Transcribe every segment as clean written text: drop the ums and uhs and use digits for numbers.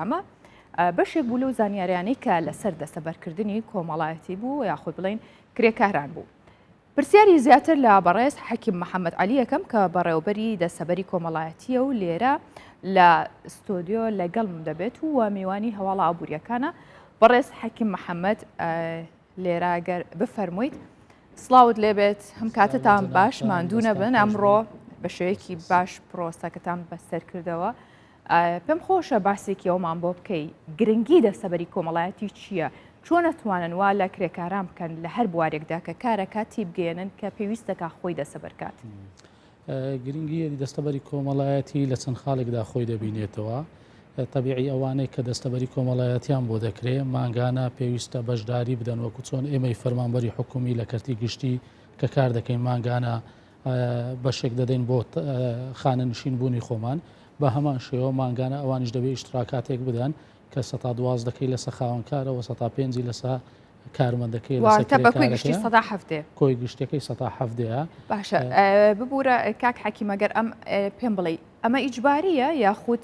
ئەمە بەشێک بوو لەو زانیاریانەی کە لەسەر دەستەبەرکردنی کۆمەڵایەتی بوو یاخود بڵین کرێکاران بوو. پرسیاری زیاتر لە بەڕێز حەکیم محەممەد عەلی یەکەم کە بەڕێوەبەری دەستەبەری کۆمەڵایەتیە و لێرە لە ستۆدیۆ لەگەڵم دەبێت و میوانی هەواڵە ئابوووریەکانە. بەڕێز حەکیم محەممەد لێراگەر بفەرموویت سڵاوت لێبێت هەم کاتتان باش ماندوو نەبن ئەمڕۆ بە شێوەیەکی باش پرۆسەکەتان بەسەر کردەوە. پێم خۆشە باسێکی ئەومان بۆ بکەی گرنگی دەستەبەری کۆمەڵایەتی چییە؟ چۆن نەتوانن وا لە کرێکاران بکەن لە هەر بوارێکدا کە کارە کاتی بگەێنن کە پێویستەکە خۆی دەسەبەرکات. گرنگی دەستەبەری کۆمەڵایەتی لە چەند خاڵێکدا خۆی دەبینێتەوە. تەبیعی ئەوانەی کە دەستەبەری کۆمەڵایەتیان بۆ دەکرێت ماگانە پێویستە بەشداری بدەن وەکو چۆن ئێمەی فەرمانبەری حکومی لە کەرتی گشتی کە کار دەکەین ماگانە بەشێک دەدەین بۆ خانە نشین بوونی خۆمان بە هەمان شێوە ماگانە ئەوانش دەبێت ئیشتراکاتێک بدەن کە ١١٢ دەکەی لەسەر خاوەنکارەوە ١٠٥ لەسەر کارمەندەکەی کۆی گشتەکەی ١٧ باشە ببوورە کاک حەکیمەگەر ئەم پێم بڵێ ئەمە ئیجباریە یاخود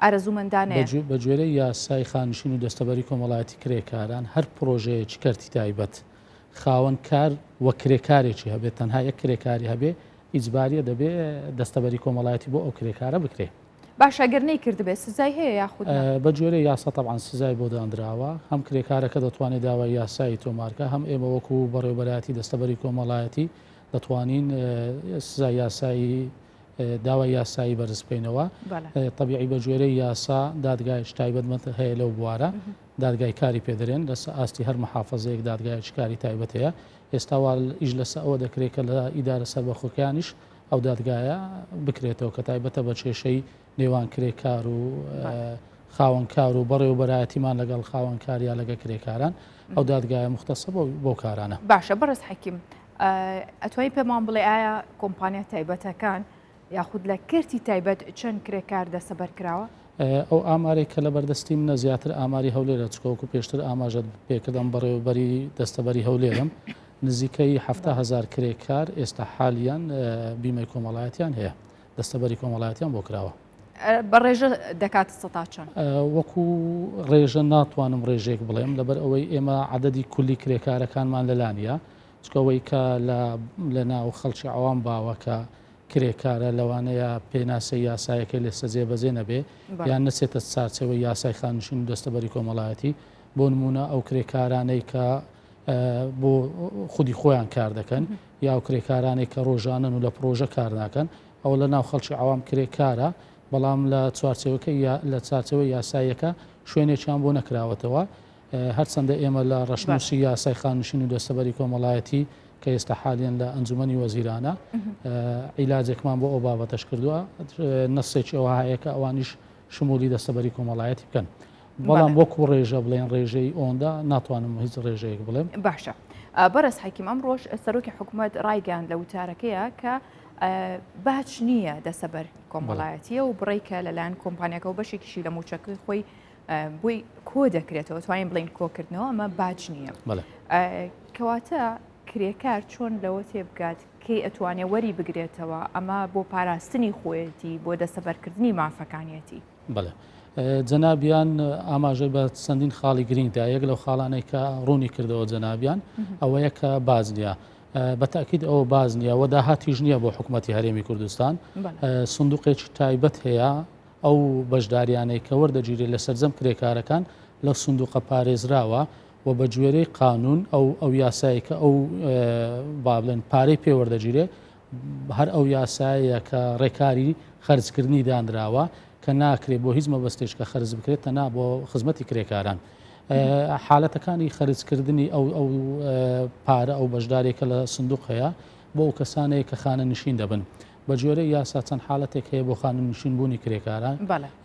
ئارەزوومەندانەیە بە گوێرەی یاسای خانشین و دەستەبەری کۆمەڵایەتی کرێکاران هەر پرۆژەیەکی کەرتی تایبەت خاوەن کار وە کرێکارێکی هەبێت تەنها یەک کرێکاری هەبێ ئیجباریە دەبێت دەستەبەری کۆمەڵایەتی بۆ ئەو کرێکارە بکرێ. باشەگەر نەیکردبێت سزای هەیە یاخود بە جۆرە یاسا تەبعاً سزای بۆ دانراوە هەم کرێکارەکە دەتوانێت داوای یاسایی تۆمارکە هەم ئێمە وەکو بەڕێوەبەرایەتی دەستەبەری کۆمەڵایەتی دەتوانین سزای یاسایی داوای یاسایی بەرز بکەینەوە. تەبیعی بە جۆرەی یاسا دادگایش تایبەتمەند هەیە لەو بوارە دادگای کاری پێدەرێن لەسەر ئاستی هەر محافەزەیەک دادگایکی کاری تایبەت هەیە. ئێستا وا ئیش لەسەر ئەوە دەکرێت کە لە ئیدارە سەربەخۆکیانیش ئەو دادگایە بکرێتەوە کە تایبەتە بە کێشەی نێوان کرێکار و خاوەنکار و بەڕێوەبەرایەتیمان لەگەڵ خاوەنکاریا لەگە کرێکاران ئەو دادگایە مختصە بۆ کارانە. باشە بەڕێز حەکیم ئەتوانی پێمان بڵێ ئایا کۆمپانیا تایبەتەکان یاخود لە کردی تایبەت چەند کرێکار دەسەبەر کراوە؟ ئەو ئامارێک کە لە بەردەستی منە زیاتر ئاماری هەولێرە چکۆکو پێشتر ئاماژەت پێکردم بەڕێوەبەری دەستەبەری هەولێرم نزیکەی 700,000 کرێکار ئێستا حالیان بیمەی کۆمەڵایەتیان هەیە دەستەبەری کۆمەڵایەتیان بۆ کراوە. بە ڕێژە دەکات سەتا چەند؟ وەکو ڕێژە ناتوانم ڕێژێک بڵێم لەبەر ئەوەی ئێمە عەدەدی کولی کرێکارەکانمان لەلانە چکەوەی کە لە ناو خەڵکی ئەوان باوە کە کرێکارە لەوانەیە پێناسەی یاسایەکەی لە سەجێبەجێ نەبێ یان نەچێتە چارچەوەی یاسای خانشین و دەستەبەری کۆمەڵایەتی بۆ نمونە ئەو کرێکارانەی کە بۆ خودی خۆیان کار دەکەن یا ئەو کرێکارانێک کە ڕۆژانن و لە پرۆژە کار ناکەن ئەو لە ناو خەڵکی ئەوام کرێکارە بەڵام لە چوارچێوەکەی لە چارچەوەی یاسایەکە شوێنێکیان بۆ نەکراوەتەوە. هەرچەندە ئێمە لە ڕەشنووسی یاسای خانشین و دەستەبەری کۆمەڵایەتی کە ئێستا حالیان لە ئەنجومەنی وەزیرانە عیلاجێکمان بۆ ئەو بابەتەش کردووە نەسێکی ئەوە هەیە کە ئەوانیش شمولی دەستەبەری کۆمەڵایەتی بکەن بەڵام وەکو ڕێژە بڵێن ڕێژەی ئەوەندا ناتوانم هیچ ڕێژەیەک بڵێم. باشە بەرز حەکیم ئەم ڕۆژ سەرۆکی حکوومەت ڕایگەاند لە وتارەکەیە کە باش نییە دەسەبەر کۆمەڵایەتیە و بڕێکە لەلایەن کۆمپانیەکە و بەشێکیشی لە موچەکەی خۆی بۆی کۆ دەکرێتەوە توانین بڵین کۆکردنەوە ئەمە باج نییە. کەواتە کرێکار چۆن لەوە تێبگات کەی ئەتوانێت وەری بگرێتەوە ئەمە بۆ پاراستنی خۆیەتی بۆ دەسەبەرکردنی مافەکانیەتی. بەڵێ جەنابیان ئاماژەی بە چەندین خاڵی گرنگدا یەک لەو خاڵانەی کە ڕوونی کردەوە جەنابیان ئەوەیە کە باز نییە بەتاکید ئەوە باز نییە وە داهاتیش نییە بۆ حکوومەتی هەرێمی کوردستان سندوقێکی تایبەت هەیە ئەو بەشداریانەی کە وەردەگیرێت لە سەرجەم کرێکارەکان لە سندوقە پارێزراوە و بە گوێرەی قانون ئەو یاسایی کە ئەو با بڵێن پارەی پێوەردەگیرێ هەر ئەو یاسایە کە ڕێکاری خەرجکردنی دانراوە کە ناکرێت بۆ هیچ مەبەستێک کە خەرج بکرێت تەنها بۆ خزمەتی کرێکاران. حالەتەکانی خەرجکردنی ئەو پارە ئەو بەشدارێکە لە سندوق هەیە بۆ ئەو کەسانەیە کە خانە نشین دەبن بە جۆرەی یاسا چەند حالەتێک هەیە بۆ خانە نشین بوونی کرێکاران.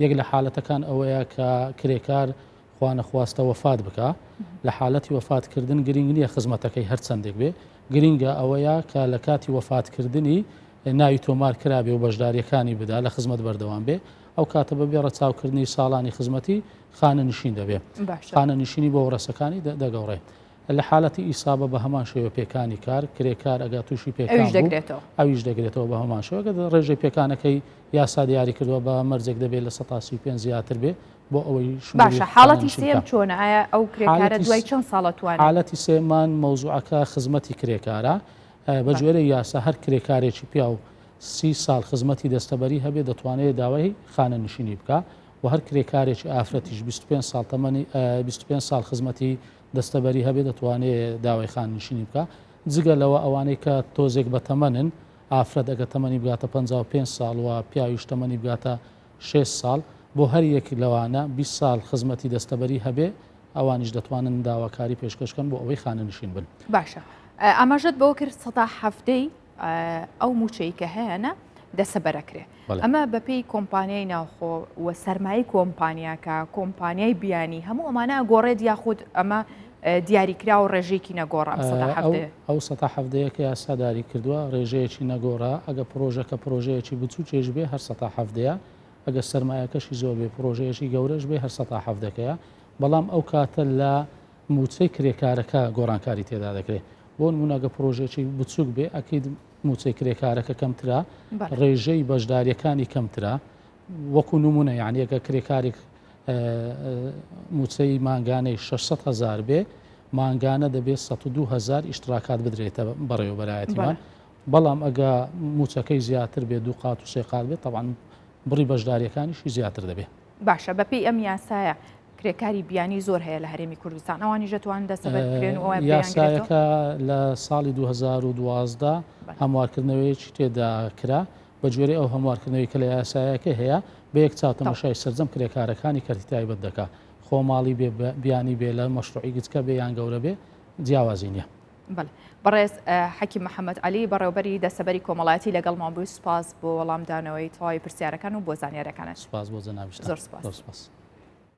یەک لە حالەتەکان ئەوەیە کە کرێکار خوا نەخواستە وەفات بکە لە حالەتی وەفاتکردن گرنگ نییە خزمەتەکەی هەر چەندێک بێ گرنگە ئەوەیە کە لە کاتی وەفاتکردنی ناوی تۆمار کرابێ و بەشداریەکانی بدا لە خزمەت بەردەوام بێ ئەو کاتە بەبێ ڕەچاوکردنی ساڵانی خزمەتی خانە نشین دەبێ خانە نشینی بۆ وەڕەسەکانی دەگەڕێ لە حالەتی ئیسابە بە هەمان شێوە پێکانی کار کرێکار ئەگا تووشی پێکان ئەویش دەگرێتەوە بە هەمان شێوە ڕێژەی پێکانەکەی یاسا دیاری کردووە بە مەرجێک دەبێت لە 135 زیاتر بێ بۆ ئەوەی باشە حاڵەتی سێم چۆنە ئایا ئەو کرێکارە دوای چەند ساڵە توانێت؟ حالەتی سێمان مەوزوعەکە خزمەتی کرێکارە بە جوێرە یاسا هەر کرێکارێکی پیا و 30 ساڵ خزمەتی دەستەبەری هەبێ دەتوانێت داوای خانە نشینی بکە و هەر کرێکارێکی ئافرەتیش 25 ساڵ تەمەنی 25 ساڵ خزمەتی دەستەبەری هەبێ دەتوانێت داوای خانە نشینی بکە جگە لەوە ئەوانەی کە تۆزێک بە تەمەنن ئافرەت ئەگە تەمەنی بگاتە 55 ساڵ و پیاویش تەمەنی بگاتە 6 ساڵ بۆ هەر یەکی لەوانە 20 ساڵ خزمەتی دەستەبەری هەبێ ئەوانیش دەتوانن داواکاری پێشکەشکەن بۆ ئەوەی خانە نشین بن. باشە ئاماژەت بەوە کرد سەدا هەفتەی ئەو موچەی کە هەیەە دەسەبەرەکرێ ئەمە بەپێی کۆمپانیای ناوخۆ و سەرمایی کۆمپانیاکە کۆمپانیای بیانی هەموو ئەمانە گۆڕێت یاخود ئەمە دیاریکرا و ڕێژێکی نەگۆڕ ئەو سەتا هەفتەیەکە یاساداری کردووە ڕێژەیەکی نەگۆڕا ئەگە پرۆژەکە پرۆژەیەکی بچووکێش بێ هەر سەتا هەفتەیە ئەگە سەرمایەکەشی زۆر بێ پرۆژەیەکی گەورەش بێ هەر سەتا هەفتەکەیە بەڵام ئەو کاتە لە موچەی کرێکارەکە گۆڕانکاری تێدا دەکرێت بۆ نمونەگە پرۆژێکی بچووک بێ ئەکید موچەی کرێکارەکە کەمترا ڕێژەی بەشداریەکانی کەمترا وەکو نمونە یعنی ئەگە کرێکارێک موچەی مانگانەی 600,000 بێ مانگانە دەبێت 102,000 ئیشتراکات بدرێتە بەڕێوەبەرایەتیمان بەڵام ئەگە موچەکەی زیاتر بێ 2 قات و 3 قات بێت طبعاً بڕی بەشداریەکانیشی زیاتر دەبێت. باشە بەپێی ئەم یاسایە کرێکاری بیانی زۆر هەیە لە هەرێمی کوردستان ئەوانی دەتوانن دەسەبەرکرێن و یاسایەکە لە ساڵی 2012 هەموارکردنەوەیەکی تێدا کرا بە جوێرەی ئەو هەموارکردنەوەی کە لە یاسایەکە هەیە بە یەک چاوتەمەشای سەرجەم کرێکارەکانی کەرتی تایبەت دەکا خۆماڵی بیانی بێ لە مەشروعی گچکە بێ یان گەورە بێ جیاوازی نییە. بەڕێز حەکیم محەممەد علی بەڕێوبەری دەسەبەری کۆمەڵایەتی لەگەڵمان بوو سوپاس بۆ وەڵامدانەوەی تەواوی پرسیارەکان و بۆ زانیارەکانە سوپاس بۆ جەنابی زۆر سوپاس.